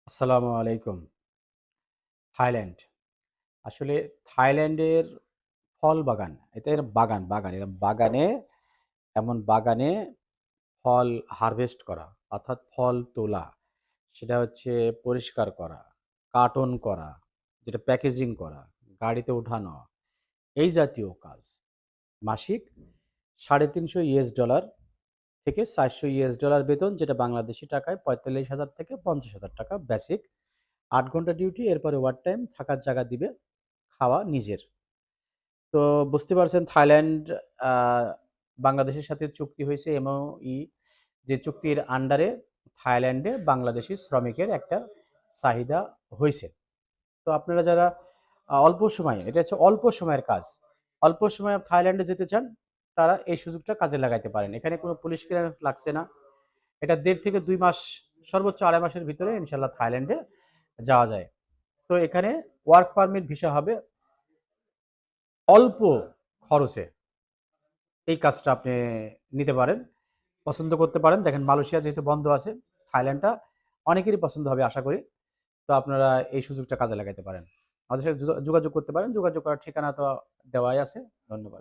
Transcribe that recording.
আসসালামু আলাইকুম। থাইল্যান্ড। আসলে থাইল্যান্ডের ফল বাগান, এর বাগান। এরা এমন বাগানে ফল হারভেস্ট করা, অর্থাৎ ফল তোলা, সেটা হচ্ছে পরিষ্কার করা, কার্টন করা, যেটা প্যাকেজিং করা, গাড়িতে ওঠানো, এই জাতীয় কাজ। মাসিক $৩৫০ থেকে $৪০০ বেতন, যেটা বাংলাদেশী টাকায় ৪৫,০০০ থেকে ৫০,০০০ টাকা বেসিক। ৮ ঘন্টা ডিউটি, এরপরে ওভারটাইম, থাকার জায়গা দিবে, খাওয়া নিজের। তো বুঝতে পারছেন থাইল্যান্ড আ বাংলাদেশের সাথে চুক্তি হইছে MOE, যে চুক্তির আন্ডারে থাইল্যান্ডে বাংলাদেশী শ্রমিকের একটা চাহিদা হইছে। তো আপনারা যারা অল্প সময়ে, এটা হচ্ছে অল্প সময়ের কাজ। অল্প সময়ে থাইল্যান্ডে যেতে চান, তারা এই সুযোগটা কাজে লাগাইতে পারেন। এখানে কোনো পুলিশ ক্লিয়ারেন্স লাগছে না। এটা ১.৫ থেকে ২ মাস, সর্বোচ্চ ২.৫ মাসের ভিতরে ইনশাআল্লাহ থাইল্যান্ডে যাওয়া যায়। তো এখানে ওয়ার্ক পারমিট ভিসা হবে। অল্প খরচে এই কাজটা আপনি নিতে পারেন, পছন্দ করতে পারেন। দেখেন মালয়েশিয়া যেহেতু বন্ধ আছে, থাইল্যান্ডটা অনেকেরই পছন্দ হবে আশা করি। তো আপনারা এই সুযোগটা কাজে লাগাইতে পারেন। আমাদের সাথে যোগাযোগ করতে পারেন। যোগাযোগ করার ঠিকানা তো দেওয়াই আছে। ধন্যবাদ।